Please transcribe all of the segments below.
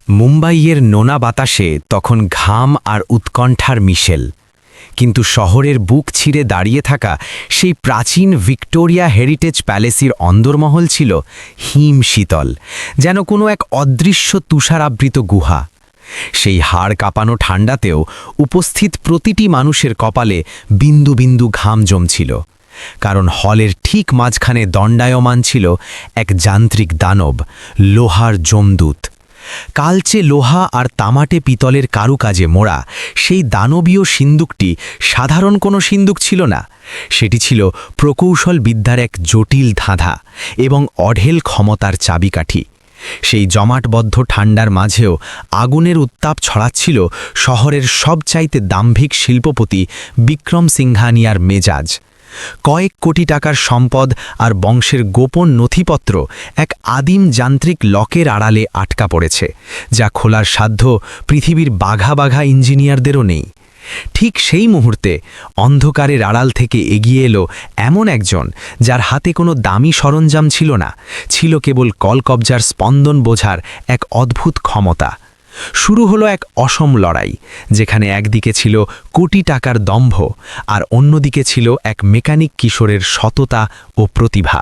মুম্বাইয়ের নোনা বাতাসে তখন ঘাম আর উৎকণ্ঠার মিশেল, কিন্তু শহরের বুক ছিঁড়ে দাঁড়িয়ে থাকা সেই প্রাচীন ভিক্টোরিয়া হেরিটেজ প্যালেসের অন্দরমহল ছিল হিম শীতল, যেন কোনো এক অদৃশ্য তুষারাবৃত গুহা। সেই হাড় কাঁপানো ঠান্ডাতেও উপস্থিত প্রতিটি মানুষের কপালে বিন্দু বিন্দু ঘাম জমছিল, কারণ হলের ঠিক মাঝখানে দণ্ডায়মান ছিল এক যান্ত্রিক দানব, লোহার যমদূত। কালচে লোহা আর তামাটে পিতলের কারুকাজে মোড়া সেই দানবীয় সিন্দুকটি সাধারণ কোনো সিন্দুক ছিল না, সেটি ছিল প্রকৌশল বিদ্যার এক জটিল ধাঁধা এবং অঢেল ক্ষমতার চাবিকাঠি। সেই জমাটবদ্ধ ঠান্ডার মাঝেও আগুনের উত্তাপ ছড়াচ্ছিল শহরের সবচাইতে দাম্ভিক শিল্পপতি বিক্রম সিংহানিয়ার মেজাজ। কয়েক কোটি টাকার সম্পদ আর বংশের গোপন নথিপত্র এক আদিম যান্ত্রিক লকের আড়ালে আটকা পড়েছে, যা খোলার সাধ্য পৃথিবীর বাঘা বাঘা ইঞ্জিনিয়ারদেরও নেই। ঠিক সেই মুহূর্তে অন্ধকারের আড়াল থেকে এগিয়ে এলো এমন একজন, যার হাতে কোনো দামি সরঞ্জাম ছিল না, ছিল কেবল কলকবজার স্পন্দন বোঝার এক অদ্ভুত ক্ষমতা। শুরু হলো এক অসম লড়াই, যেখানে একদিকে ছিল কোটি টাকার দম্ভ আর অন্যদিকে ছিল এক মেকানিক কিশোরের সততা ও প্রতিভা।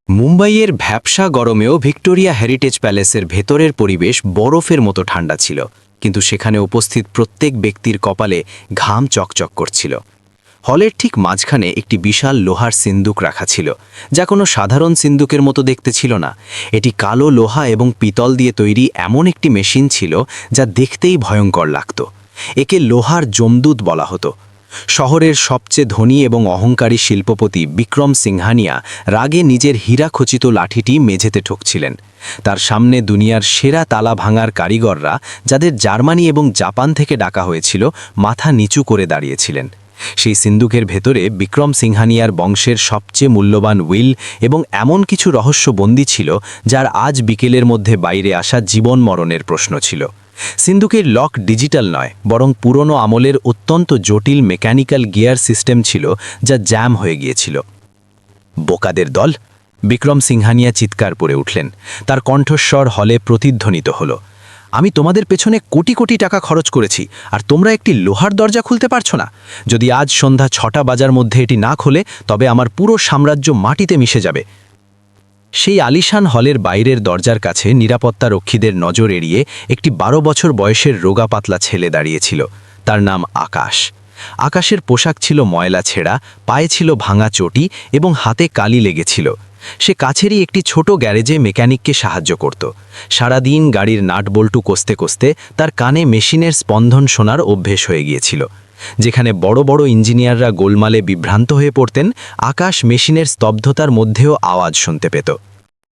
মুম্বাইয়ের ভ্যাপসা গরমেও ভিক্টোরিয়া হেরিটেজ প্যালেসের ভেতরের পরিবেশ বরফের মতো ঠান্ডা ছিল, কিন্তু সেখানে উপস্থিত প্রত্যেক ব্যক্তির কপালে ঘাম চকচক করছিল। হলের ঠিক মাঝখানে একটি বিশাল লোহার সিন্দুক রাখা ছিল, যা কোনো সাধারণ সিন্দুকের মতো দেখতে ছিল না। এটি কালো লোহা এবং পিতল দিয়ে তৈরি এমন একটি মেশিন ছিল যা দেখতেই ভয়ঙ্কর লাগত। একে লোহার যমদূত বলা হতো। শহরের সবচেয়ে ধনী এবং অহংকারী শিল্পপতি বিক্রম সিংহানিয়া রাগে নিজের হীরাখচিত লাঠিটি মেঝেতে ঠুকছিলেন। তার সামনে দুনিয়ার সেরা তালা ভাঙার কারিগররা, যাদের জার্মানি এবং জাপান থেকে ডাকা হয়েছিল, মাথা নিচু করে দাঁড়িয়েছিলেন। সেই সিন্দুকের ভেতরে বিক্রম সিংহানিয়ার বংশের সবচেয়ে মূল্যবান উইল এবং এমন কিছু রহস্য বন্দী ছিল, যার আজ বিকেলের মধ্যে বাইরে আসা জীবন মরণের প্রশ্ন ছিল। সিন্দুকের লক ডিজিটাল নয়, বরং পুরনো আমলের অত্যন্ত জটিল মেকানিক্যাল গিয়ার সিস্টেম ছিল, যা জ্যাম হয়ে গিয়েছিল। বোকাদের দল! বিক্রম সিংহানিয়া চিৎকার করে উঠলেন। তার কণ্ঠস্বর হলে প্রতিধ্বনিত হল। আমি তোমাদের পেছনে কোটি কোটি টাকা খরচ করেছি, আর তোমরা একটি লোহার দরজা খুলতে পারছো না? যদি আজ সন্ধ্যা 6টা বাজার মধ্যে এটি না খোলে, তবে আমার পুরো সাম্রাজ্য মাটিতে মিশে যাবে। সেই আলিশান হলের বাইরের দরজার কাছে নিরাপত্তা রক্ষীদের নজর এড়িয়ে একটি 12 বছর বয়সের রোগা পাতলা ছেলে দাঁড়িয়েছিল। তার নাম আকাশ। আকাশের পোশাক ছিল ময়লা ছেঁড়া, পায়ে ছিল ভাঙা চটি এবং হাতে কালি লেগেছিল। সে কাছেরই একটি ছোট গ্যারেজে মেকানিককে সাহায্য করত। সারাদিন গাড়ির নাটবল্টু কষতে কষতে তার কানে মেশিনের স্পন্দন শোনার অভ্যেস হয়ে গিয়েছিল। যেখানে বড় বড় ইঞ্জিনিয়াররা গোলমালে বিভ্রান্ত হয়ে পড়তেন, আকাশ মেশিনের স্তব্ধতার মধ্যেও আওয়াজ শুনতে পেত।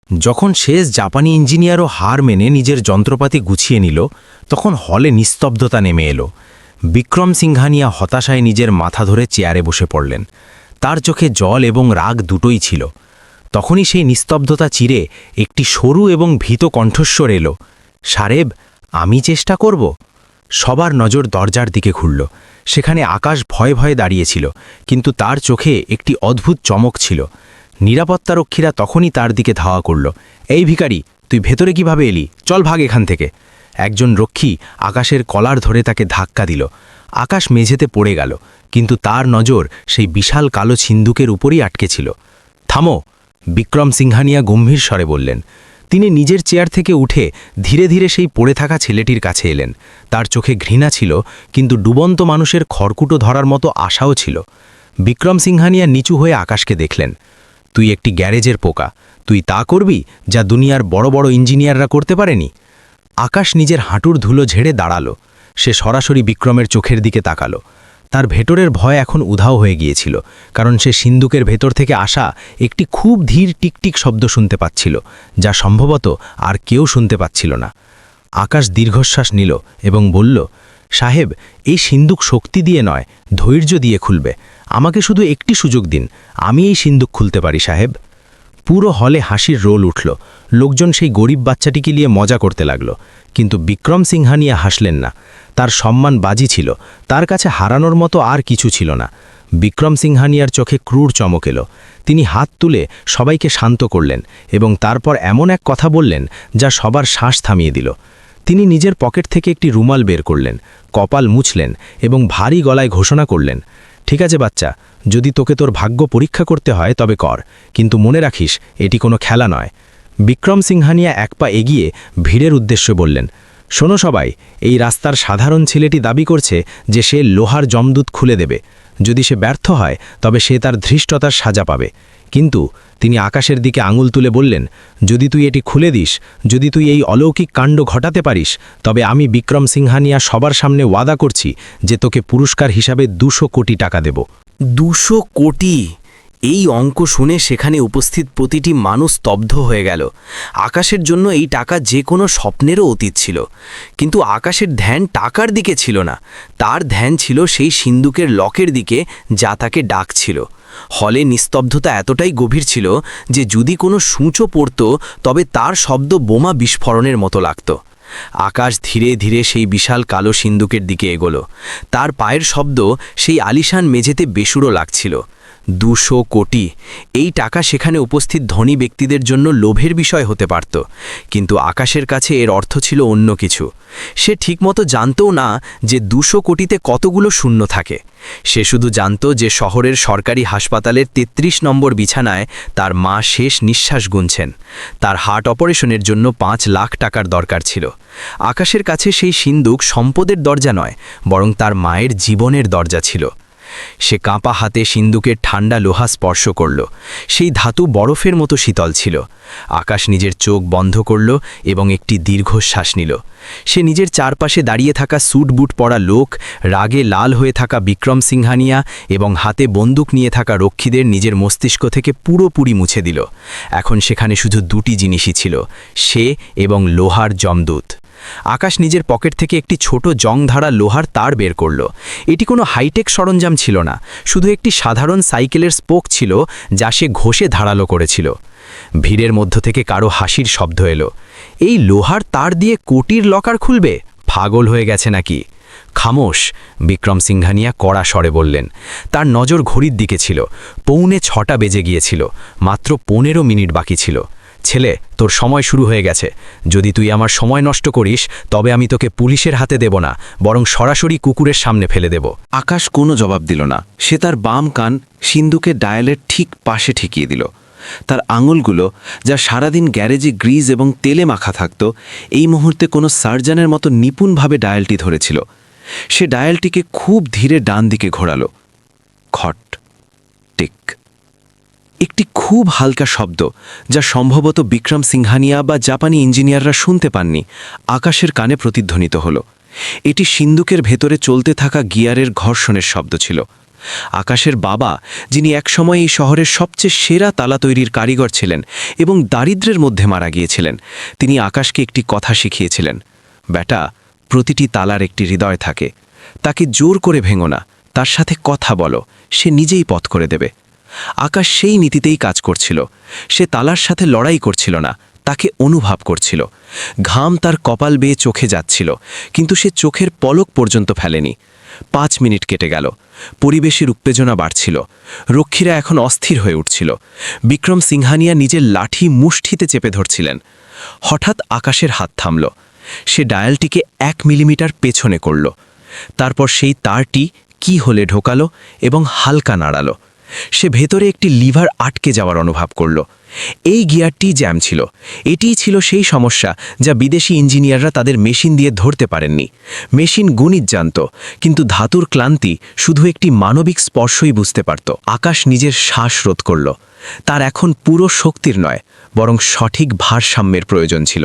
যখন শেষ জাপানি ইঞ্জিনিয়ারও হার মেনে নিজের যন্ত্রপাতি গুছিয়ে নিল, তখন হলে নিস্তব্ধতা নেমে এলো। বিক্রম সিংহানিয়া হতাশায় নিজের মাথা ধরে চেয়ারে বসে পড়লেন। তার চোখে জল এবং রাগ দুটোই ছিল। তখনই সেই নিস্তব্ধতা চিরে একটি সরু এবং ভীত কণ্ঠস্বর এলো, সারেব, আমি চেষ্টা করব। সবার নজর দরজার দিকে ঘুরল। সেখানে আকাশ ভয়ে ভয়ে দাঁড়িয়েছিল, কিন্তু তার চোখে একটি অদ্ভুত চমক ছিল। নিরাপত্তারক্ষীরা তখনই তার দিকে ধাওয়া করল। এই ভিখারি, তুই ভেতরে কিভাবে এলি? চল ভাগ এখান থেকে। একজন রক্ষী আকাশের কলার ধরে তাকে ধাক্কা দিল। আকাশ মেঝেতে পড়ে গেল, কিন্তু তার নজর সেই বিশাল কালো সিন্দুকের উপরই আটকে ছিল। থামো! বিক্রম সিংহানিয়া গম্ভীর স্বরে বললেন। তিনি নিজের চেয়ার থেকে উঠে ধীরে ধীরে সেই পড়ে থাকা ছেলেটির কাছে এলেন। তার চোখে ঘৃণা ছিল, কিন্তু ডুবন্ত মানুষের খড়কুটো ধরার মতো আশাও ছিল। বিক্রম সিংহানিয়া নিচু হয়ে আকাশকে দেখলেন। তুই একটি গ্যারেজের পোকা। তুই তা করবি যা দুনিয়ার বড় বড় ইঞ্জিনিয়াররা করতে পারেনি। আকাশ নিজের হাঁটুর ধুলো ঝেড়ে দাঁড়ালো। সে সরাসরি বিক্রমের চোখের দিকে তাকালো। তার ভেতরের ভয় এখন উধাও হয়ে গিয়েছিল, কারণ সে সিন্দুকের ভেতর থেকে আসা একটি খুব ধীর টিকটিক শব্দ শুনতে পাচ্ছিল, যা সম্ভবত আর কেউ শুনতে পাচ্ছিল না। আকাশ দীর্ঘশ্বাস নিল এবং বলল, সাহেব, এই সিন্দুক শক্তি দিয়ে নয়, ধৈর্য দিয়ে খুলবে। আমাকে শুধু একটি সুযোগ দিন, আমি এই সিন্দুক খুলতে পারি সাহেব। পুরো হলে হাসির রোল উঠল। লোকজন সেই গরিব বাচ্চাটিকে নিয়ে মজা করতে লাগল, কিন্তু বিক্রম সিংহানিয়া হাসলেন না। তার সম্মান বাজি ছিল, তার কাছে হারানোর মতো আর কিছু ছিল না। বিক্রম সিংহানিয়ার চোখে ক্রূর চমক এলো। তিনি হাত তুলে সবাইকে শান্ত করলেন এবং তারপর এমন এক কথা বললেন যা সবার শ্বাস থামিয়ে দিল। তিনি নিজের পকেট থেকে একটি রুমাল বের করলেন, কপাল মুছলেন এবং ভারী গলায় ঘোষণা করলেন, ঠিক আছে বাচ্চা, যদি তোকে তোর ভাগ্য পরীক্ষা করতে হয় তবে কর, কিন্তু মনে রাখিস এটি কোনো খেলা নয়। বিক্রম সিংহানিয়া এক পা এগিয়ে ভিড়ের উদ্দেশ্যে বললেন, শোনো সবাই, এই রাস্তার সাধারণ ছেলেটি দাবি করছে যে সে লোহার যমদূত খুলে দেবে। যদি সে ব্যর্থ হয় তবে সে তার ধৃষ্টতার সাজা পাবে। কিন্তু তিনি আকাশের দিকে আঙুল তুলে বললেন, যদি তুই এটি খুলে দিস, যদি তুই এই অলৌকিক কাণ্ড ঘটাতে পারিস, তবে আমি বিক্রম সিংহানিয়া সবার সামনে ওয়াদা করছি যে তোকে পুরস্কার হিসাবে 200 কোটি টাকা দেব। 200 কোটি! এই অঙ্ক শুনে সেখানে উপস্থিত প্রতিটি মানুষ স্তব্ধ হয়ে গেল। আকাশের জন্য এই টাকা যে কোনো স্বপ্নেরও অতীত ছিল, কিন্তু আকাশের ধ্যান টাকার দিকে ছিল না, তার ধ্যান ছিল সেই সিন্দুকের লকের দিকে যা তাকে ডাকছিল। হলে নিস্তব্ধতা এতটাই গভীর ছিল যে যদি কোনো সূঁচো পড়ত তবে তার শব্দ বোমা বিস্ফোরণের মতো লাগত। আকাশ ধীরে ধীরে সেই বিশাল কালো সিন্দুকের দিকে এগোলো। তার পায়ের শব্দ সেই আলিশান মেঝেতে বেসুরো লাগছিল। 200 কোটি! এই টাকা সেখানে উপস্থিত ধনী ব্যক্তিদের জন্য লোভের বিষয় হতে পারত, কিন্তু আকাশের কাছে এর অর্থ ছিল অন্য কিছু। সে ঠিকমতো জানতও না যে 200 কোটিতে কতগুলো শূন্য থাকে। সে শুধু জানত যে শহরের সরকারি হাসপাতালের 33 নম্বর বিছানায় তার মা শেষ নিঃশ্বাস গুনছেন। তার হার্ট অপারেশনের জন্য 5 লাখ টাকার দরকার ছিল। আকাশের কাছে সেই সিন্দুক সম্পদের দরজা নয়, বরং তার মায়ের জীবনের দরজা ছিল। সে কাঁপা হাতে সিন্দুকের ঠান্ডা লোহা স্পর্শ করল। সেই ধাতু বরফের মতো শীতল ছিল। আকাশ নিজের চোখ বন্ধ করল এবং একটি দীর্ঘশ্বাস নিল। সে নিজের চারপাশে দাঁড়িয়ে থাকা স্যুট বুট পরা লোক, রাগে লাল হয়ে থাকা বিক্রম সিংহানিয়া এবং হাতে বন্দুক নিয়ে থাকা রক্ষীদের নিজের মস্তিষ্ক থেকে পুরোপুরি মুছে দিল। এখন সেখানে শুধু দুটি জিনিসই ছিল, সে এবং লোহার যমদূত। আকাশ নিজের পকেট থেকে একটি ছোট জংধারা লোহার তার বের করল। এটি কোনো হাইটেক সরঞ্জাম ছিল না, শুধু একটি সাধারণ সাইকেলের স্পোক ছিল যা সে ঘষে ধারালো করেছিল। ভিড়ের মধ্য থেকে কারো হাসির শব্দ এলো। এই লোহার তার দিয়ে কোটির লকার খুলবে? পাগল হয়ে গেছে নাকি? খামোশ! বিক্রম সিংহানিয়া কড়া স্বরে বললেন। তার নজর ঘড়ির দিকে ছিল। 6:45 বেজে গিয়েছিল। মাত্র 15 মিনিট বাকি ছিল। ছেলে, তোর সময় শুরু হয়ে গেছে। যদি তুই আমার সময় নষ্ট করিস তবে আমি তোকে পুলিশের হাতে দেব না, বরং সরাসরি কুকুরের সামনে ফেলে দেব। আকাশ কোনো জবাব দিল না। সে তার বাম কান সিন্দুকের ডায়ালের ঠিক পাশে ঠেকিয়ে দিল। তার আঙুলগুলো, যা সারাদিন গ্যারেজে গ্রিজ এবং তেলে মাখা থাকত, এই মুহূর্তে কোনো সার্জনের মতো নিপুণভাবে ডায়ালটি ধরেছিল। সে ডায়ালটিকে খুব ধীরে ডান দিকে ঘোরালো। খট, টিক। একটি খুব হালকা শব্দ, যা সম্ভবত বিক্রম সিংহানিয়া বা জাপানি ইঞ্জিনিয়াররা শুনতে পাননি, আকাশের কানে প্রতিধ্বনিত হল। এটি সিন্দুকের ভেতরে চলতে থাকা গিয়ারের ঘর্ষণের শব্দ ছিল। আকাশের বাবা, যিনি একসময় এই শহরের সবচেয়ে সেরা তালা তৈরির কারিগর ছিলেন এবং দারিদ্র্যের মধ্যে মারা গিয়েছিলেন, তিনি আকাশকে একটি কথা শিখিয়েছিলেন, বেটা, প্রতিটি তালার একটি হৃদয় থাকে। তাকে জোর করে ভেঙো না, তার সাথে কথা বলো, সে নিজেই পথ করে দেবে। আকাশ সেই নীতিতেই কাজ করছিল। সে তালার সাথে লড়াই করছিল না, তাকে অনুভব করছিল। ঘাম তার কপাল বেয়ে চোখে যাচ্ছিল, কিন্তু সে চোখের পলক পর্যন্ত ফেলেনি। 5 মিনিট কেটে গেল। পরিবেশের উত্তেজনা বাড়ছিল। রক্ষীরা এখন অস্থির হয়ে উঠছিল। বিক্রম সিংহানিয়া নিজের লাঠি মুষ্টিতে চেপে ধরছিলেন। হঠাৎ আকাশের হাত থামল। সে ডায়ালটিকে 1 মিলিমিটার পেছনে করল। তারপর সেই তারটি কি হলে ঢোকালো এবং হালকা নাড়ালো। সে ভেতরে একটি লিভার আটকে যাওয়ার অনুভব করল। এই গিয়ারটি জ্যাম ছিল। এটিই ছিল সেই সমস্যা যা বিদেশি ইঞ্জিনিয়াররা তাদের মেশিন দিয়ে ধরতে পারেননি। মেশিন গণিত জানত, কিন্তু ধাতুর ক্লান্তি শুধু একটি মানবিক স্পর্শই বুঝতে পারত। আকাশ নিজের শ্বাস রোধ করল। তার এখন পুরো শক্তির নয়, বরং সঠিক ভারসাম্যের প্রয়োজন ছিল।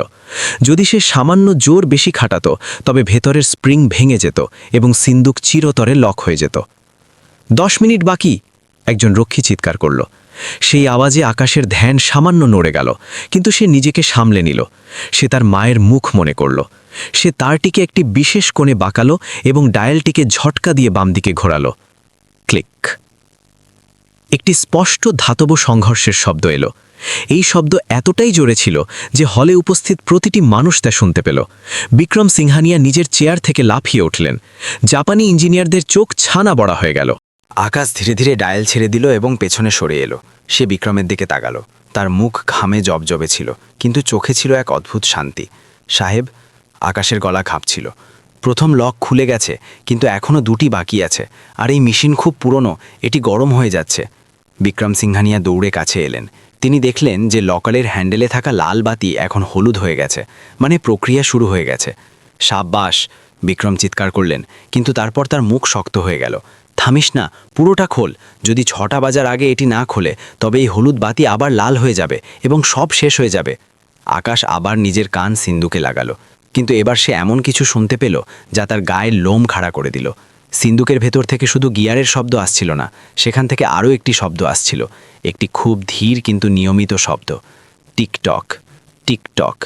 যদি সে সামান্য জোর বেশি খাটাত, তবে ভেতরের স্প্রিং ভেঙে যেত এবং সিন্দুক চিরতরে লক হয়ে যেত। 10 মিনিট বাকি, একজন রক্ষী চিৎকার করল। সেই আওয়াজে আকাশের ধ্যান সামান্য নড়ে গেল, কিন্তু সে নিজেকে সামলে নিল। সে তার মায়ের মুখ মনে করল। সে তারটিকে একটি বিশেষ কোণে বাঁকালো এবং ডায়ালটিকে ঝটকা দিয়ে বাম দিকে ঘোরালো। ক্লিক! একটি স্পষ্ট ধাতব সংঘর্ষের শব্দ এলো। এই শব্দ এতটাই জোরে ছিল যে হলে উপস্থিত প্রতিটি মানুষ তা শুনতে পেল। বিক্রম সিংহানিয়া নিজের চেয়ার থেকে লাফিয়ে উঠলেন। জাপানি ইঞ্জিনিয়ারদের চোখ ছানা বড়া হয়ে গেল। আকাশ ধীরে ধীরে ডায়াল ছেড়ে দিল এবং পেছনে সরে এলো। সে বিক্রমের দিকে তাকালো। তার মুখ ঘামে জবজবে ছিল, কিন্তু চোখে ছিল এক অদ্ভুত শান্তি। সাহেব, আকাশের গলা কাঁপছিল। প্রথম লক খুলে গেছে, কিন্তু এখনও দুটি বাকি আছে, আর এই মেশিন খুব পুরনো, এটি গরম হয়ে যাচ্ছে। বিক্রম সিংহানিয়া দৌড়ে কাছে এলেন। তিনি দেখলেন যে লকারের হ্যান্ডেলে থাকা লাল বাতি এখন হলুদ হয়ে গেছে, মানে প্রক্রিয়া শুরু হয়ে গেছে। সাব্বাস, বিক্রম চিৎকার করলেন, কিন্তু তারপর তার মুখ শক্ত হয়ে গেল। থামিস না, পুরোটা খোল। যদি 6টা বাজার আগে এটি না খোলে তবে এই হলুদ বাতি আবার লাল হয়ে যাবে এবং সব শেষ হয়ে যাবে। আকাশ আবার নিজের কান সিন্ধুকে লাগালো, কিন্তু এবার সে এমন কিছু শুনতে পেল যা তার গায়ের লোম খাড়া করে দিল। সিন্ধুকের ভেতর থেকে শুধু গিয়ারের শব্দ আসছিল না, সেখান থেকে আরও একটি শব্দ আসছিল, একটি খুব ধীর কিন্তু নিয়মিত শব্দ। TikTok, TikTok.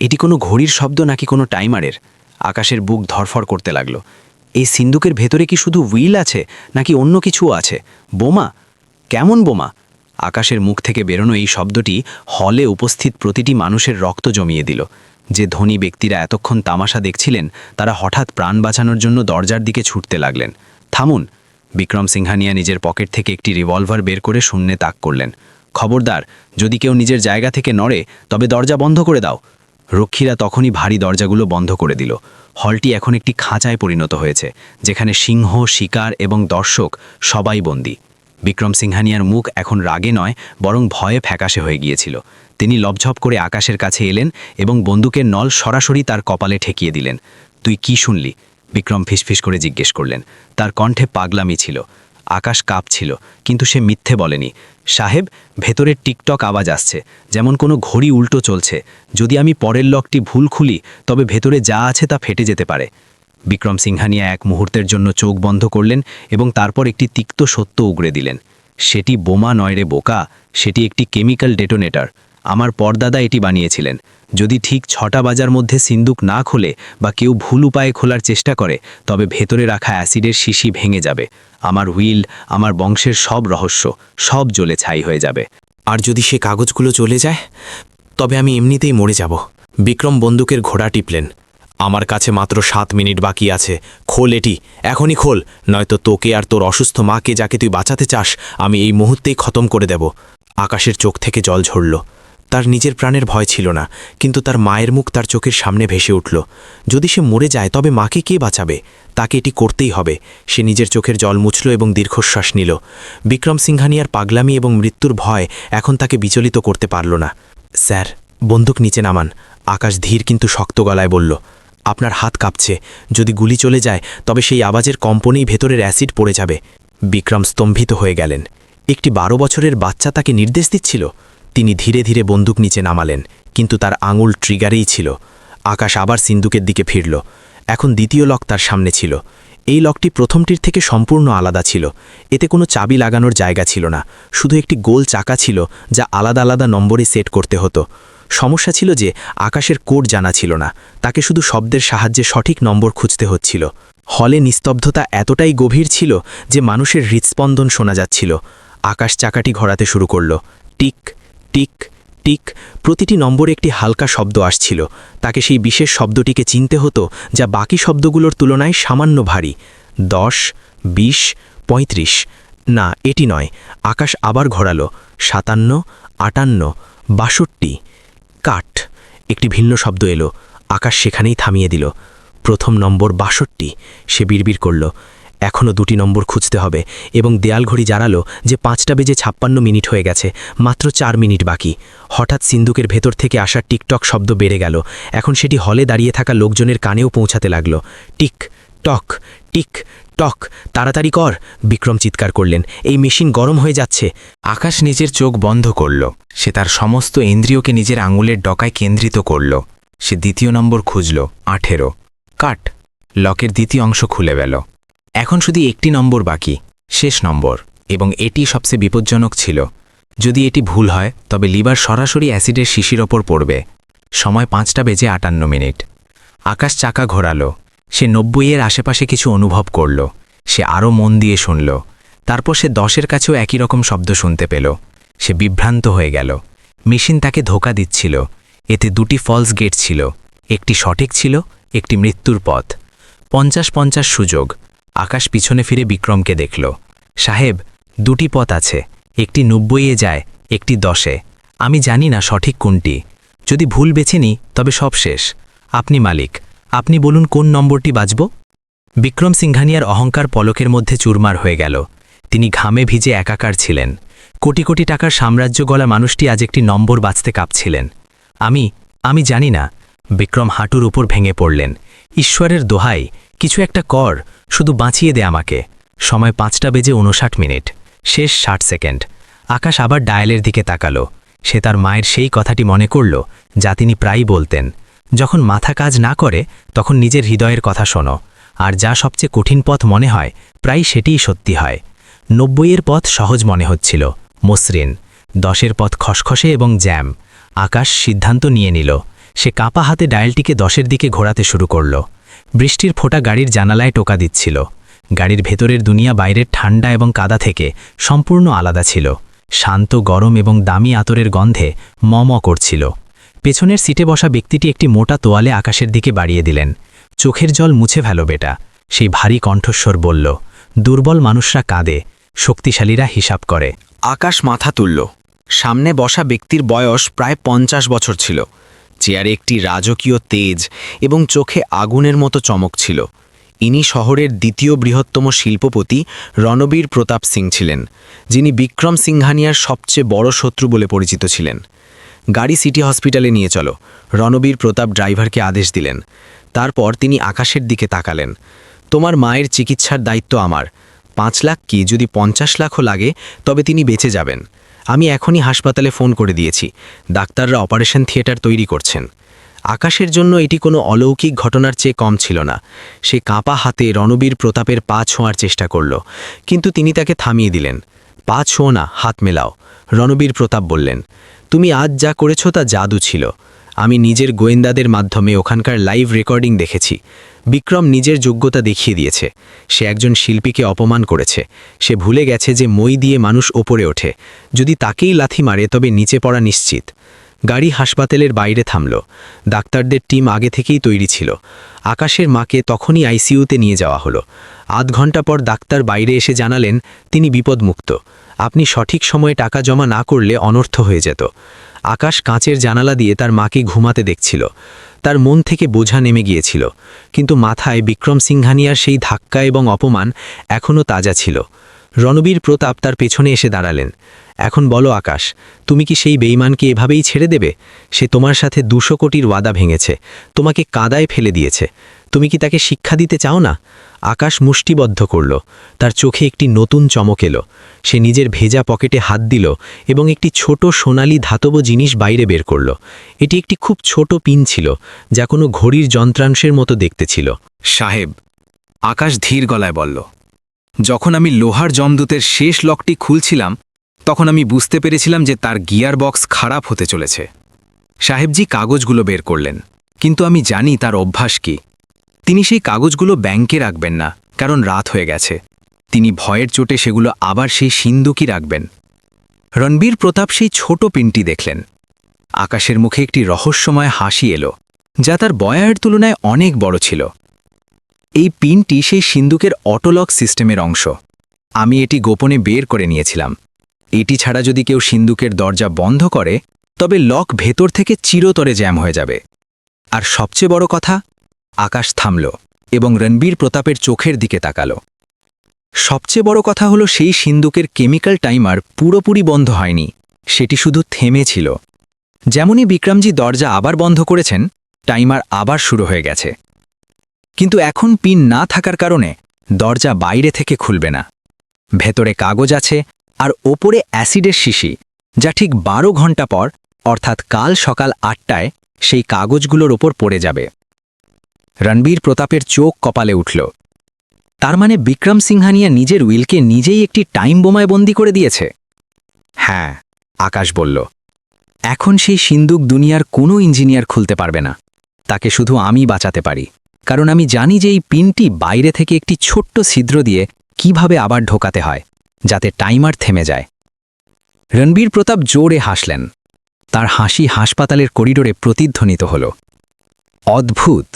এটি কোনো ঘড়ির শব্দ নাকি কোনো টাইমারের? আকাশের বুক ধরফর করতে লাগলো। এই সিন্ধুকের ভেতরে কি শুধু হুইল আছে নাকি অন্য কিছুও আছে? বোমা? কেমন বোমা? আকাশের মুখ থেকে বেরোনো এই শব্দটি হলে উপস্থিত প্রতিটি মানুষের রক্ত জমিয়ে দিল। যে ধনী ব্যক্তিরা এতক্ষণ তামাশা দেখছিলেন তারা হঠাৎ প্রাণ বাঁচানোর জন্য দরজার দিকে ছুটতে লাগলেন। থামুন! বিক্রম সিংহানিয়া নিজের পকেট থেকে একটি রিভলভার বের করে শূন্যে তাক করলেন। খবরদার, যদি কেউ নিজের জায়গা থেকে নড়ে তবে দরজা বন্ধ করে দাও। রক্ষীরা তখনই ভারী দরজাগুলো বন্ধ করে দিল। হলটি এখন একটি খাঁচায় পরিণত হয়েছে, যেখানে সিংহ, শিকার এবং দর্শক সবাই বন্দী। বিক্রম সিংহানিয়ার মুখ এখন রাগে নয় বরং ভয়ে ফ্যাকাশে হয়ে গিয়েছিল। তিনি লবঝপ করে আকাশের কাছে এলেন এবং বন্দুকের নল সরাসরি তার কপালে ঠেকিয়ে দিলেন। তুই কি শুনলি? বিক্রম ফিসফিস করে জিজ্ঞেস করলেন। তার কণ্ঠে পাগলামি ছিল। আকাশ কাঁপছিল, কিন্তু সে মিথ্যে বলেনি। সাহেব, ভেতরের টিকটক আওয়াজ আসছে, যেমন কোনো ঘড়ি উল্টো চলছে। যদি আমি পরের লকটি ভুল খুলি তবে ভেতরে যা আছে তা ফেটে যেতে পারে। বিক্রম সিংহানিয়া এক মুহূর্তের জন্য চোখ বন্ধ করলেন এবং তারপর একটি তিক্ত সত্য উগরে দিলেন। সেটি বোমা নয় রে বোকা, সেটি একটি কেমিক্যাল ডেটোনেটর। আমার পরদাদা এটি বানিয়েছিলেন। যদি ঠিক 6টা বাজার মধ্যে সিন্দুক না খোলে বা কেউ ভুল উপায়ে খোলার চেষ্টা করে তবে ভেতরে রাখা অ্যাসিডের শিশি ভেঙে যাবে। আমার হুইল, আমার বংশের সব রহস্য, সব জ্বলে ছাই হয়ে যাবে। আর যদি সে কাগজগুলো চলে যায় তবে আমি এমনিতেই মরে যাব। বিক্রম বন্দুকের ঘোড়া টিপলেন। আমার কাছে মাত্র 7 মিনিট বাকি আছে। খোল এটি, এখনই খোল, নয়তো তোকে আর তোর অসুস্থ মাকে, যাকে তুই বাঁচাতে চাস, আমি এই মুহূর্তেই খতম করে দেব। আকাশের চোখ থেকে জল ঝরল। তার নিজের প্রাণের ভয় ছিল না, কিন্তু তার মায়ের মুখ তার চোখের সামনে ভেসে উঠল। যদি সে মরে যায় তবে মাকে কে বাঁচাবে? তাকে এটি করতেই হবে। সে নিজের চোখের জল মুছল এবং দীর্ঘশ্বাস নিল। বিক্রম সিংহানিয়ার পাগলামি এবং মৃত্যুর ভয় এখন তাকে বিচলিত করতে পারল না। স্যার, বন্দুক নিচে নামান, আকাশ ধীর কিন্তু শক্ত গলায় বলল। আপনার হাত কাঁপছে। যদি গুলি চলে যায় তবে সেই আওয়াজের কম্পনেই ভেতরের অ্যাসিড পড়ে যাবে। বিক্রম স্তম্ভিত হয়ে গেলেন। একটি 12 বছরের বাচ্চা তাকে নির্দেশ দিচ্ছিল? তিনি ধীরে ধীরে বন্দুক নিচে নামালেন, কিন্তু তার আঙুল ট্রিগারেই ছিল। আকাশ আবার সিন্দুকের দিকে ফিরল। এখন দ্বিতীয় লক তার সামনে ছিল। এই লকটি প্রথমটির থেকে সম্পূর্ণ আলাদা ছিল। এতে কোনো চাবি লাগানোর জায়গা ছিল না, শুধু একটি গোল চাকা ছিল যা আলাদা আলাদা নম্বরে সেট করতে হতো। সমস্যা ছিল যে আকাশের কোড জানা ছিল না, তাকে শুধু শব্দের সাহায্যে সঠিক নম্বর খুঁজতে হচ্ছিল। হলে নিস্তব্ধতা এতটাই গভীর ছিল যে মানুষের হৃৎস্পন্দন শোনা যাচ্ছিল। আকাশ চাকাটি ঘোরাতে শুরু করল। Tick tick tick. প্রতিটি নম্বরে একটি হালকা শব্দ আসছিল। তাকে সেই বিশেষ শব্দটিকে চিনতে হতো যা বাকি শব্দগুলোর তুলনায় সামান্য ভারী। 10, 20, 35। না, এটি নয়। আকাশ আবার ঘোরালো। 57, 58, 62। কাট। একটি ভিন্ন শব্দ এলো। আকাশ সেখানেই থামিয়ে দিল। প্রথম নম্বর 62। সে বিড়বিড় করল, এখনও 2টি নম্বর খুঁজতে হবে, এবং দেয়াল ঘড়ি জানালো যে 5টা বেজে 56 মিনিট হয়ে গেছে, মাত্র 4 মিনিট বাকি। হঠাৎ সিন্দুকের ভেতর থেকে আসা টিকটক শব্দ বেড়ে গেল। এখন সেটি হলে দাঁড়িয়ে থাকা লোকজনের কানেও পৌঁছাতে লাগল। টিক টক, টিক টক। তাড়াতাড়ি কর, বিক্রম চিৎকার করলেন। এই মেশিন গরম হয়ে যাচ্ছে। আকাশ নিজের চোখ বন্ধ করল। সে তার সমস্ত ইন্দ্রিয়কে নিজের আঙুলের ডকায় কেন্দ্রিত করল। সে দ্বিতীয় নম্বর খুঁজল। 18। কাট। লকের দ্বিতীয় অংশ খুলে গেল। এখন শুধু একটি নম্বর বাকি, শেষ নম্বর, এবং এটি সবচেয়ে বিপজ্জনক ছিল। যদি এটি ভুল হয় তবে লিভার সরাসরি অ্যাসিডের শিশির ওপর পড়বে। সময় 5টা বেজে 58 মিনিট। আকাশ চাকা ঘোরালো। সে 90-এর আশেপাশে কিছু অনুভব করল। সে আরও মন দিয়ে শুনল। তারপর সে 10-এর কাছেও একই রকম শব্দ শুনতে পেল। সে বিভ্রান্ত হয়ে গেল। মেশিন তাকে ধোঁকা দিচ্ছিল। এতে 2টি ফলস গেট ছিল, একটি সঠিক ছিল, একটি মৃত্যুর পথ। 50-50 সুযোগ। আকাশ পিছনে ফিরে বিক্রমকে দেখল। সাহেব, 2টি পথ আছে, একটি 90-এ যায়, একটি 10-এ। আমি জানি না সঠিক কোনটি। যদি ভুল বেছে নিই তবে সব শেষ। আপনি মালিক, আপনি বলুন কোন নম্বরটি বাজব? বিক্রম সিংঘানিয়ার অহংকার পলকের মধ্যে চুরমার হয়ে গেল। তিনি ঘামে ভিজে একাকার ছিলেন। কোটি কোটি টাকার সাম্রাজ্য গলা মানুষটি আজ একটি নম্বর বাঁচতে কাঁপছিলেন। আমি জানি না। বিক্রম হাঁটুর উপর ভেঙে পড়লেন। ঈশ্বরের দোহাই, কিছু একটা কর, শুধু বাঁচিয়ে দে আমাকে। সময় 5:59, শেষ 60 সেকেন্ড। আকাশ আবার ডায়ালের দিকে তাকালো। সে তার মায়ের সেই কথাটি মনে করল, যা তিনি প্রায়ই বলতেন, যখন মাথা কাজ না করে তখন নিজের হৃদয়ের কথা শোনো, আর যা সবচেয়ে কঠিন পথ মনে হয় প্রায় সেটিই সত্যি হয়। 90-এর পথ সহজ মনে হচ্ছিল, মসৃণ। 10-এর পথ খসখসে এবং জ্যাম। আকাশ সিদ্ধান্ত নিয়ে নিল। সে কাঁপা হাতে ডায়ালটিকে 10-এর দিকে ঘোরাতে শুরু করল। বৃষ্টির ফোঁটা গাড়ির জানালায় টোকা দিচ্ছিল। গাড়ির ভেতরের দুনিয়া বাইরের ঠান্ডা এবং কাদা থেকে সম্পূর্ণ আলাদা ছিল। শান্ত, গরম এবং দামি আতরের গন্ধে ম করছিল। পেছনের সিটে বসা ব্যক্তিটি একটি মোটা তোয়ালে আকাশের দিকে বাড়িয়ে দিলেন। চোখের জল মুছে ফেলো বেটা, সেই ভারী কণ্ঠস্বর বলল। দুর্বল মানুষরা কাঁদে, শক্তিশালীরা হিসাব করে। আকাশ মাথা তুলল। সামনে বসা ব্যক্তির বয়স প্রায় 50 বছর ছিল। চেয়ারে একটি রাজকীয় তেজ এবং চোখে আগুনের মতো চমক ছিল। ইনি শহরের দ্বিতীয় বৃহত্তম শিল্পপতি রণবীর প্রতাপ সিং ছিলেন, যিনি বিক্রম সিংঘানিয়ার সবচেয়ে বড় শত্রু বলে পরিচিত ছিলেন। গাড়ি সিটি হসপিটালে নিয়ে চলো, রণবীর প্রতাপ ড্রাইভারকে আদেশ দিলেন। তারপর তিনি আকাশের দিকে তাকালেন। তোমার মায়ের চিকিৎসার দায়িত্ব আমার। 5 লাখ কি, যদি 50 লাখও লাগে তবে তিনি বেঁচে যাবেন। আমি এখনই হাসপাতালে ফোন করে দিয়েছি। ডাক্তাররা অপারেশন থিয়েটার তৈরি করছেন। আকাশের জন্য এটি কোনো অলৌকিক ঘটনার চেয়ে কম ছিল না। সে কাঁপা হাতে রণবীর প্রতাপের পা ছোঁয়ার চেষ্টা করল, কিন্তু তিনি তাকে থামিয়ে দিলেন। পা ছোঁও না, হাত মেলাও, রণবীর প্রতাপ বললেন। তুমি আজ যা করেছ তা জাদু ছিল। আমি নিজের গোয়েন্দাদের মাধ্যমে ওখানকার লাইভ রেকর্ডিং দেখেছি। বিক্রম নিজের যোগ্যতা দেখিয়ে দিয়েছে। সে একজন শিল্পীকে অপমান করেছে। সে ভুলে গেছে যে মই দিয়ে মানুষ ওপরে ওঠে। যদি তাকেই লাথি মারে তবে নিচে পড়া নিশ্চিত। গাড়ি হাসপাতালের বাইরে থামল। ডাক্তারদের টিম আগে থেকেই তৈরি ছিল। আকাশের মাকে তখনই আইসিইউতে নিয়ে যাওয়া হলো। আধ ঘন্টা পর ডাক্তার বাইরে এসে জানালেন তিনি বিপদমুক্ত। আপনি সঠিক সময়ে টাকা জমা না করলে অনর্থ হয়ে যেত। আকাশ কাঁচের জানালা দিয়ে তার মাকে ঘুমাতে দেখছিল। তার মন থেকে বোঝা নেমে গিয়েছিল, কিন্তু মাথায় বিক্রম সিংঘানিয়ার সেই ধাক্কা এবং অপমান এখনও তাজা ছিল। রণবীর প্রতাপ তার পেছনে এসে দাঁড়ালেন। এখন বলো আকাশ, তুমি কি সেই বেঈমানকে এভাবেই ছেড়ে দেবে? সে তোমার সাথে 200 কোটির ওয়াদা ভেঙেছে, তোমাকে কাদায় ফেলে দিয়েছে। তুমি কি তাকে শিক্ষা দিতে চাও না? আকাশ মুষ্টিবদ্ধ করল। তার চোখে একটি নতুন চমক এলো। সে নিজের ভেজা পকেটে হাত দিল এবং একটি ছোট সোনালি ধাতব জিনিস বাইরে বের করল। এটি একটি খুব ছোট পিন ছিল, যা কোনো ঘড়ির যন্ত্রাংশের মতো দেখতে ছিল। সাহেব, আকাশ ধীর গলায় বলল, যখন আমি লোহার যমদূতের শেষ লকটি খুলছিলাম তখন আমি বুঝতে পেরেছিলাম যে তার গিয়ার বক্স খারাপ হতে চলেছে। সাহেবজি কাগজগুলো বের করলেন, কিন্তু আমি জানি তার অভ্যাস কি। তিনি সেই কাগজগুলো ব্যাংকে রাখবেন না, কারণ রাত হয়ে গেছে। তিনি ভয়ের চোটে সেগুলো আবার সেই সিন্দুকই রাখবেন। রণবীর প্রতাপ সেই ছোট পিনটি দেখলেন। আকাশের মুখে একটি রহস্যময় হাসি এলো, যা তার বয়ারের তুলনায় অনেক বড় ছিল। এই পিনটি সেই সিন্দুকের অটোলক সিস্টেমের অংশ। আমি এটি গোপনে বের করে নিয়েছিলাম। এটি ছাড়া যদি কেউ সিন্দুকের দরজা বন্ধ করে তবে লক ভেতর থেকে চিরতরে জ্যাম হয়ে যাবে। আর সবচেয়ে বড় কথা, আকাশ থামল এবং রণবীর প্রতাপের চোখের দিকে তাকালো। সবচেয়ে বড় কথা হলো সেই সিন্দুকের কেমিক্যাল টাইমার পুরোপুরি বন্ধ হয়নি, সেটি শুধু থেমেছিল। যেমনই বিক্রমজি দরজা আবার বন্ধ করেছেন, টাইমার আবার শুরু হয়ে গেছে। কিন্তু এখন পিন না থাকার কারণে দরজা বাইরে থেকে খুলবে না। ভেতরে কাগজ আছে আর ওপরে অ্যাসিডের শিশি, যা ঠিক 12 ঘন্টা পর অর্থাৎ কাল সকাল 8টায় সেই কাগজগুলোর ওপর পড়ে যাবে। রণবীর প্রতাপের চোখ কপালে উঠল। তার মানে বিক্রম সিংঘানিয়া নিজের উইলকে নিজেই একটি টাইম বোমায় বন্দি করে দিয়েছে? হ্যাঁ, আকাশ বলল। এখন সেই সিন্দুক দুনিয়ার কোনো ইঞ্জিনিয়ার খুলতে পারবে না। তাকে শুধু আমি বাঁচাতে পারি, কারণ আমি জানি যে এই পিনটি বাইরে থেকে একটি ছোট্ট ছিদ্র দিয়ে কিভাবে আবার ঢোকাতে হয়, যাতে টাইমার থেমে যায়। রণবীর প্রতাপ জোরে হাসলেন। তার হাসি হাসপাতালের করিডোরে প্রতিধ্বনিত হল। অদ্ভুত,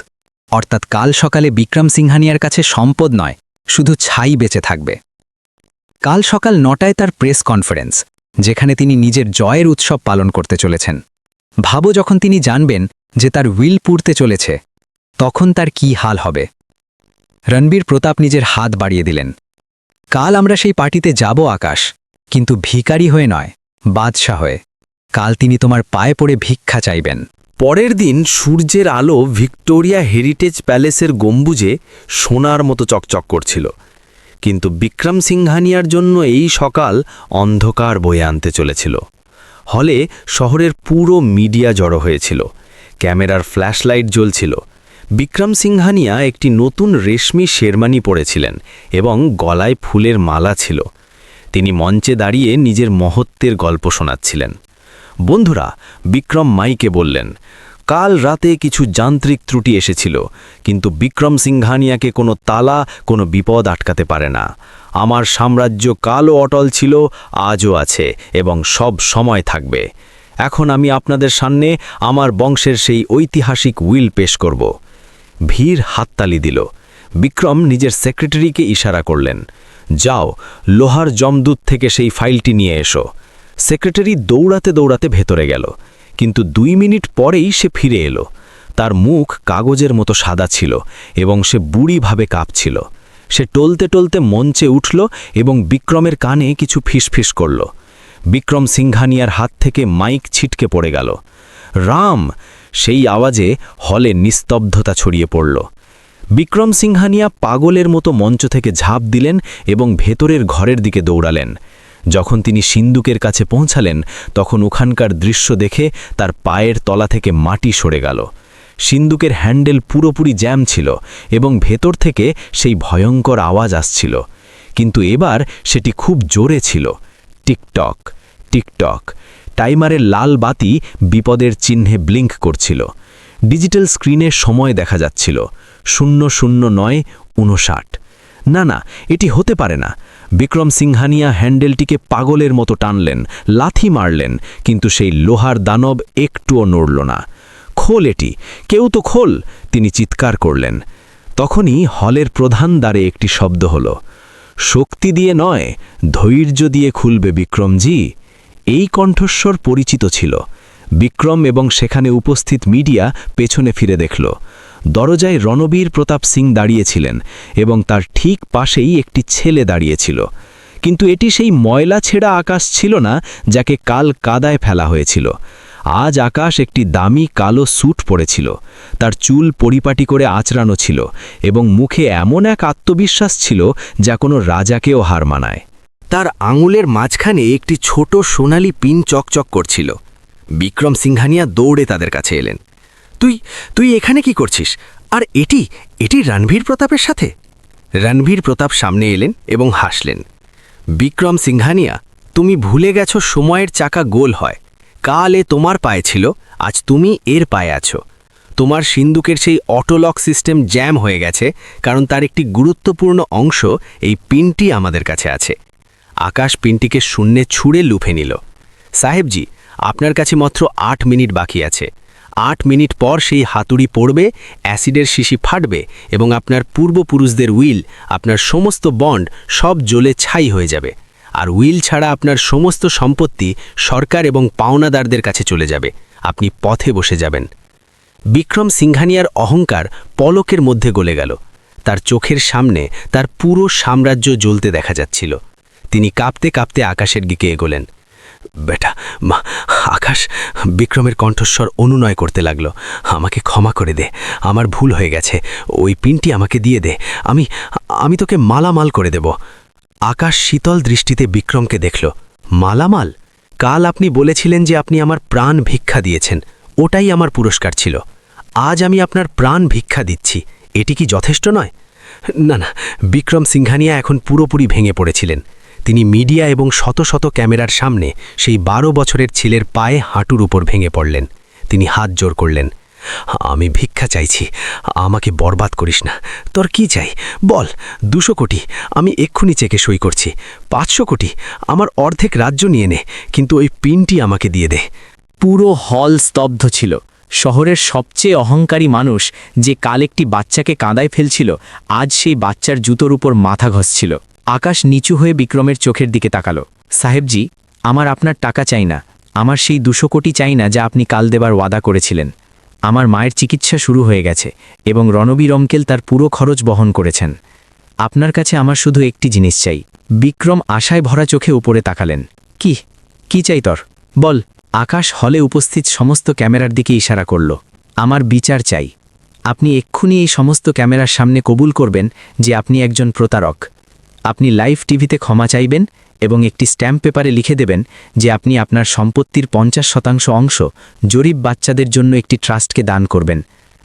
অর্থাৎ কাল সকালে বিক্রম সিংঘানিয়ার কাছে সম্পদ নয়, শুধু ছাই বেঁচে থাকবে। কাল সকাল 9টায় তার প্রেস কনফারেন্স, যেখানে তিনি নিজের জয়ের উৎসব পালন করতে চলেছেন। ভাবো, যখন তিনি জানবেন যে তার উইল পুড়তে চলেছে, তখন তার কি হাল হবে? রণবীর প্রতাপ নিজের হাত বাড়িয়ে দিলেন। কাল আমরা সেই পার্টিতে যাব আকাশ, কিন্তু ভিখারি হয়ে নয়, বাদশা হয়ে। কাল তিনি তোমার পায়ে পড়ে ভিক্ষা চাইবেন। পরের দিন সূর্যের আলো ভিক্টোরিয়া হেরিটেজ প্যালেসের গম্বুজে সোনার মতো চকচক করছিল, কিন্তু বিক্রম সিংহানিয়ার জন্য এই সকাল অন্ধকার বয়ে আনতে চলেছিল। হলে শহরের পুরো মিডিয়া জড়ো হয়েছিল, ক্যামেরার ফ্ল্যাশলাইট জ্বলছিল। বিক্রম সিংহানিয়া একটি নতুন রেশমি শেরমানি পরেছিলেন এবং গলায় ফুলের মালা ছিল। তিনি মঞ্চে দাঁড়িয়ে নিজের মহত্বের গল্প শোনাচ্ছিলেন। বন্ধুরা, বিক্রম মাইকে বললেন, কাল রাতে কিছু যান্ত্রিক ত্রুটি এসেছিল, কিন্তু বিক্রম সিংহানিয়াকে কোনো তালা, কোনো বিপদ আটকাতে পারে না। আমার সাম্রাজ্য কালও অটল ছিল, আজও আছে এবং সব সময় থাকবে। এখন আমি আপনাদের সামনে আমার বংশের সেই ঐতিহাসিক উইল পেশ করব। ভিড় হাততালি দিল। বিক্রম নিজের সেক্রেটারিকে ইশারা করলেন, যাও, লোহার জমদূত থেকে সেই ফাইলটি নিয়ে এসো। সেক্রেটারি দৌড়াতে দৌড়াতে ভেতরে গেল, কিন্তু 2 মিনিট পরেই সে ফিরে এলো। তার মুখ কাগজের মতো সাদা ছিল এবং সে বুড়িভাবে কাঁপছিল। সে টলতে টলতে মঞ্চে উঠল এবং বিক্রমের কানে কিছু ফিসফিস করল। বিক্রম সিংহানিয়ার হাত থেকে মাইক ছিটকে পড়ে গেল। রাম! সেই আওয়াজে হলে নিস্তব্ধতা ছড়িয়ে পড়ল। বিক্রম সিংহানিয়া পাগলের মতো মঞ্চ থেকে ঝাঁপ দিলেন এবং ভেতরের ঘরের দিকে দৌড়ালেন। যখন তিনি সিন্দুকের কাছে পৌঁছালেন, তখন ওখানকার দৃশ্য দেখে তার পায়ের তলা থেকে মাটি সরে গেল। সিন্দুকের হ্যান্ডেল পুরোপুরি জ্যাম ছিল এবং ভেতর থেকে সেই ভয়ঙ্কর আওয়াজ আসছিল, কিন্তু এবার সেটি খুব জোরে ছিল। টিকটক টিকটক, টাইমারের লাল বাতি বিপদের চিহ্নে ব্লিঙ্ক করছিল। ডিজিটাল স্ক্রিনে সময় দেখা যাচ্ছিল 00:59। না না, এটি হতে পারে না। বিক্রম সিংহানিয়া হ্যান্ডেলটিকে পাগলের মতো টানলেন, লাথি মারলেন, কিন্তু সেই লোহার দানব একটুও নড়ল না। খোল এটি, কেউ তো খোল, তিনি চিৎকার করলেন। তখনই হলের প্রধান দ্বারে একটি শব্দ হল, শক্তি দিয়ে নয়, ধৈর্য দিয়ে খুলবে বিক্রমজি। এই কণ্ঠস্বর পরিচিত ছিল। বিক্রম এবং সেখানে উপস্থিত মিডিয়া পেছনে ফিরে দেখল। দরজায় রণবীর প্রতাপ সিং দাঁড়িয়েছিলেন এবং তার ঠিক পাশেই একটি ছেলে দাঁড়িয়েছিল। কিন্তু এটি সেই ময়লা ছেঁড়া আকাশ ছিল না যাকে কাল কাদায় ফেলা হয়েছিল। আজ আকাশ একটি দামি কালো স্যুট পরেছিল, তার চুল পরিপাটি করে আঁচড়ানো ছিল এবং মুখে এমন এক আত্মবিশ্বাস ছিল যা কোনো রাজাকেও হার মানায়। তার আঙুলের মাঝখানে একটি ছোট সোনালি পিন চকচক করছিল। বিক্রম সিংহানিয়া দৌড়ে তাদের কাছে এলেন। তুই এখানে কি করছিস? আর এটি রণবীর প্রতাপের সাথে? রণবীর প্রতাপ সামনে এলেন এবং হাসলেন। বিক্রম সিংহানিয়া, তুমি ভুলে গেছো সময়ের চাকা গোল হয়। কাল এ তোমার পায়ে ছিল, আজ তুমি এর পায়ে আছো। তোমার সিন্দুকের সেই অটোলক সিস্টেম জ্যাম হয়ে গেছে, কারণ তার একটি গুরুত্বপূর্ণ অংশ, এই পিনটি আমাদের কাছে আছে। আকাশ পিনটিকে শূন্যে ছুঁড়ে লুফে নিল। সাহেবজি, আপনার কাছে মাত্র 8 মিনিট বাকি আছে। 8 মিনিট পর সেই হাতুড়ি পড়বে, অ্যাসিডের শিশি ফাটবে এবং আপনার পূর্বপুরুষদের উইল, আপনার সমস্ত বন্ড সব জ্বলে ছাই হয়ে যাবে। আর উইল ছাড়া আপনার সমস্ত সম্পত্তি সরকার এবং পাওনাদারদের কাছে চলে যাবে। আপনি পথে বসে যাবেন। বিক্রম সিংহানিয়ার অহংকার পলকের মধ্যে গলে গেল। তার চোখের সামনে তার পুরো সাম্রাজ্য জ্বলতে দেখা যাচ্ছিল। তিনি কাঁপতে কাঁপতে আকাশের দিকে এগোলেন। বেটা, আকাশ, বিক্রমের কণ্ঠস্বর অনুনয় করতে লাগলো। আমাকে ক্ষমা করে দে, আমার ভুল হয়ে গেছে। ওই পিনটি আমাকে দিয়ে দে, আমি তোকে মালামাল করে দেব। আকাশ শীতল দৃষ্টিতে বিক্রমকে দেখল। মালামাল? কাল আপনি বলেছিলেন যে আপনি আমার প্রাণ ভিক্ষা দিয়েছেন, ওটাই আমার পুরস্কার ছিল। আজ আমি আপনার প্রাণ ভিক্ষা দিচ্ছি, এটি কি যথেষ্ট নয়? না না, বিক্রম সিংহানিয়া এখন পুরোপুরি ভেঙে পড়েছিলেন। তিনি মিডিয়া এবং শত শত ক্যামেরার সামনে সেই 12 বছরের ছেলের পায়ে হাঁটুর উপর ভেঙে পড়লেন। তিনি হাত জোর করলেন। আমি ভিক্ষা চাইছি, আমাকে বরবাদ করিস না। তোর কি চাই বল? 200 কোটি, আমি এক্ষুনি চেকে সই করছি। 500 কোটি, আমার অর্ধেক রাজ্য নিয়ে নে, কিন্তু ওই পিনটি আমাকে দিয়ে দে। পুরো হল স্তব্ধ ছিল। শহরের সবচেয়ে অহংকারী মানুষ, যে কাল একটি বাচ্চাকে কাঁদায় ফেলছিল, আজ সেই বাচ্চার জুতোর উপর মাথা ঘষছিল। আকাশ নিচু হয়ে বিক্রমের চোখের দিকে তাকালো। সাহেবজি, আমার আপনার টাকা চাই না, আমার সেই 200 কোটি চাই না যা আপনি কাল দেবার ওয়াদা করেছিলেন। আমার মায়ের চিকিৎসা শুরু হয়ে গেছে এবং রণবীর অঙ্কেল তার পুরো খরচ বহন করেছেন। আপনার কাছে আমার শুধু একটি জিনিস চাই। বিক্রম আশায় ভরা চোখে উপরে তাকালেন। কি চাই তোর? বল। আকাশ হলে উপস্থিত সমস্ত ক্যামেরার দিকে ইশারা করল। আমার বিচার চাই। আপনি এক্ষুনি এই সমস্ত ক্যামেরার সামনে কবুল করবেন যে আপনি একজন প্রতারক। আপনি লাইভ টিভিতে ক্ষমা চাইবেন এবং একটি স্ট্যাম্প পেপারে লিখে দেবেন যে আপনি আপনার সম্পত্তির 50% অংশ জরিপ বাচ্চাদের জন্য একটি ট্রাস্টকে দান করবেন।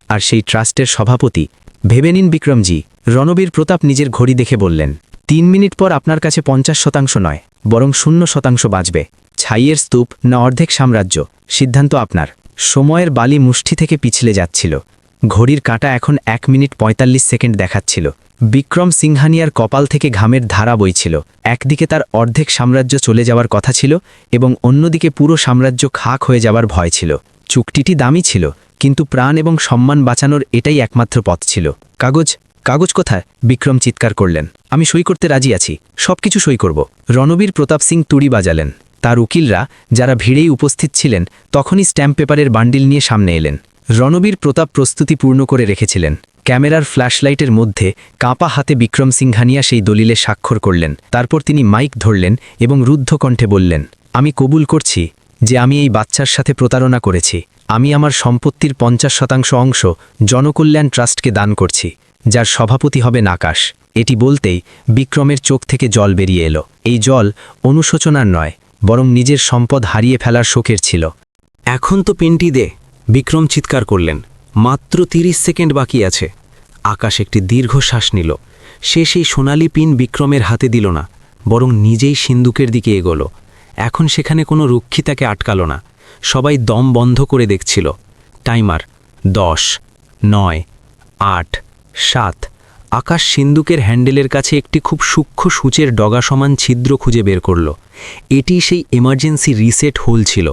আর সেই ট্রাস্টের সভাপতি ভেবে নিন বিক্রমজি। রণবীর প্রতাপ নিজের ঘড়ি দেখে বললেন, 3 মিনিট পর আপনার কাছে 50% নয়, বরং 0% বাঁচবে। ছাইয়ের স্তূপ না অর্ধেক সাম্রাজ্য, সিদ্ধান্ত আপনার। সময়ের বালি মুষ্টি থেকে পিছলে যাচ্ছিল। ঘড়ির কাঁটা এখন 1 মিনিট 45 সেকেন্ড দেখাচ্ছিল। বিক্রম সিংহানিয়ার কপাল থেকে ঘামের ধারা বইছিল। একদিকে তার অর্ধেক সাম্রাজ্য চলে যাওয়ার কথা ছিল এবং অন্যদিকে পুরো সাম্রাজ্য খাক হয়ে যাওয়ার ভয় ছিল। চুক্তিটি দামি ছিল, কিন্তু প্রাণ এবং সম্মান বাঁচানোর এটাই একমাত্র পথ ছিল। কাগজ কোথায়? বিক্রম চিৎকার করলেন। আমি সই করতে রাজি আছি, সবকিছু সই করব। রণবীর প্রতাপ সিং তুড়ি বাজালেন। তার উকিলরা, যারা ভিড়েই উপস্থিত ছিলেন, তখনই স্ট্যাম্প পেপারের বান্ডিল নিয়ে সামনে এলেন। রণবীর প্রতাপ প্রস্তুতি পূর্ণ করে রেখেছিলেন। ক্যামেরার ফ্ল্যাশলাইটের মধ্যে কাঁপা হাতে বিক্রম সিংহানিয়া সেই দলিলে স্বাক্ষর করলেন। তারপর তিনি মাইক ধরলেন এবং রুদ্ধ কণ্ঠে বললেন, আমি কবুল করছি যে আমি এই বাচ্চার সাথে প্রতারণা করেছি। আমি আমার সম্পত্তির 50% অংশ জনকল্যাণ ট্রাস্টকে দান করছি, যার সভাপতি হবেন আকাশ। এটি বলতেই বিক্রমের চোখ থেকে জল বেরিয়ে এলো। এই জল অনুশোচনার নয়, বরং নিজের সম্পদ হারিয়ে ফেলার শোকের ছিল। এখন তো পেনটি দে, বিক্রম চিৎকার করলেন। মাত্র 30 সেকেন্ড বাকি আছে। আকাশ একটি দীর্ঘশ্বাস নিল। সে সেই সোনালি পিন বিক্রমের হাতে দিল না, বরং নিজেই সিন্দুকের দিকে এগোলো। এখন সেখানে কোনো রক্ষী তাকে আটকালো না। সবাই দম বন্ধ করে দেখছিল। টাইমার 10, 9, 8, 7। আকাশ সিন্দুকের হ্যান্ডেলের কাছে একটি খুব সূক্ষ্ম সূচের ডগা সমান ছিদ্র খুঁজে বের করল। এটি সেই এমার্জেন্সি রিসেট হোল ছিল,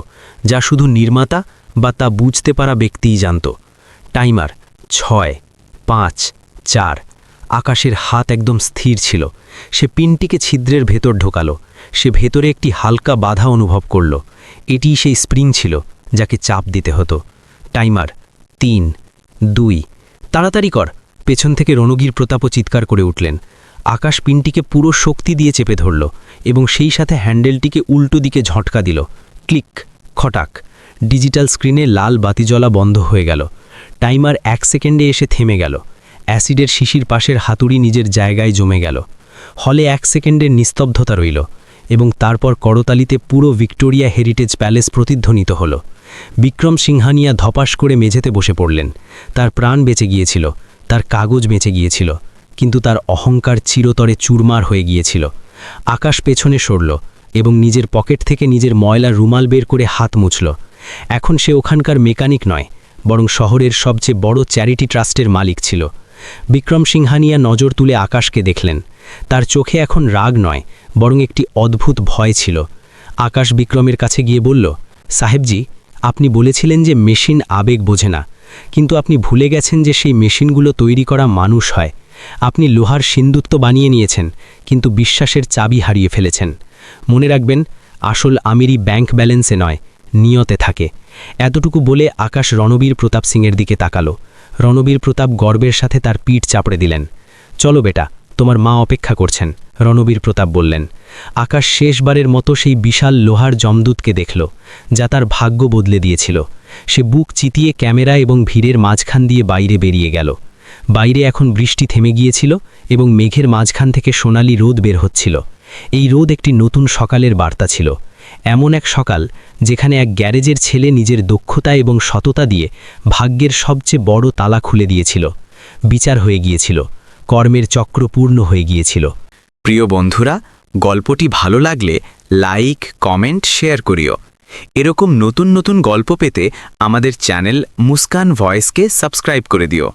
যা শুধু নির্মাতা বা তা বুঝতে পারা ব্যক্তিই জানত। টাইমার 6, 5, 4। আকাশের হাত একদম স্থির ছিল। সে পিনটিকে ছিদ্রের ভেতর ঢোকালো। সে ভেতরে একটি হালকা বাধা অনুভব করল। এটিই সেই স্প্রিং ছিল যাকে চাপ দিতে হতো। টাইমার 3, 2। তাড়াতাড়ি কর! পেছন থেকে রণবীর প্রতাপও চিৎকার করে উঠলেন। আকাশ পিনটিকে পুরো শক্তি দিয়ে চেপে ধরল এবং সেই সাথে হ্যান্ডেলটিকে উল্টো দিকে ঝটকা দিল। ক্লিক, খটাক। ডিজিটাল স্ক্রিনে লাল বাতি জ্বলা বন্ধ হয়ে গেল। টাইমার 1 সেকেন্ডে এসে থেমে গেল। অ্যাসিডের শিশির পাশের হাতুড়ি নিজের জায়গায় জমে গেল। হলে 1 সেকেন্ডের নিস্তব্ধতা রইল এবং তারপর করতালিতে পুরো ভিক্টোরিয়া হেরিটেজ প্যালেস প্রতিধ্বনিত হল। বিক্রম সিংহানিয়া ধপাস করে মেঝেতে বসে পড়লেন। তার প্রাণ বেঁচে গিয়েছিল, তার কাগজ বেঁচে গিয়েছিল, কিন্তু তার অহংকার চিরতরে চুরমার হয়ে গিয়েছিল। আকাশ পেছনে সরল এবং নিজের পকেট থেকে নিজের ময়লা রুমাল বের করে হাত মুছল। এখন সে ওখানকার মেকানিক নয়, বরং শহরের সবচেয়ে বড় চ্যারিটি ট্রাস্টের মালিক ছিল। বিক্রম সিংহানিয়া নজর তুলে আকাশকে দেখলেন। তার চোখে এখন রাগ নয়, বরং একটি অদ্ভুত ভয় ছিল। আকাশ বিক্রমের কাছে গিয়ে বলল, সাহেবজি, আপনি বলেছিলেন যে মেশিন আবেগ বোঝে না, কিন্তু আপনি ভুলে গেছেন যে সেই মেশিনগুলো তৈরি করা মানুষ হয়। আপনি লোহার সিন্দুক বানিয়ে নিয়েছেন, কিন্তু বিশ্বাসের চাবি হারিয়ে ফেলেছেন। মনে রাখবেন, আসল আমিরই ব্যাংক ব্যালেন্সে নয়, নিয়তে থাকে। এতটুকু বলে আকাশ রণবীর প্রতাপ সিংয়ের দিকে তাকালো। রণবীর প্রতাপ গর্বের সাথে তার পিঠ চাপড়ে দিলেন। চলো বেটা, তোমার মা অপেক্ষা করছেন, রণবীর প্রতাপ বললেন। আকাশ শেষবারের মতো সেই বিশাল লোহার যমদূতকে দেখল, যা তার ভাগ্য বদলে দিয়েছিল। সে বুক চিতিয়ে ক্যামেরা এবং ভিড়ের মাঝখান দিয়ে বাইরে বেরিয়ে গেল। বাইরে এখন বৃষ্টি থেমে গিয়েছিল এবং মেঘের মাঝখান থেকে সোনালি রোদ বের হচ্ছিল। এই রোদ একটি নতুন সকালের বার্তা ছিল। এমন এক সকাল যেখানে এক গ্যারেজের ছেলে নিজের দক্ষতা এবং সততা দিয়ে ভাগ্যের সবচেয়ে বড় তালা খুলে দিয়েছিল। বিচার হয়ে গিয়েছিল, কর্মের চক্র পূর্ণ হয়ে গিয়েছিল। প্রিয় বন্ধুরা, গল্পটি ভালো লাগলে লাইক, কমেন্ট, শেয়ার করিও। এরকম নতুন নতুন গল্প পেতে আমাদের চ্যানেল মুস্কান ভয়েসকে সাবস্ক্রাইব করে দিও।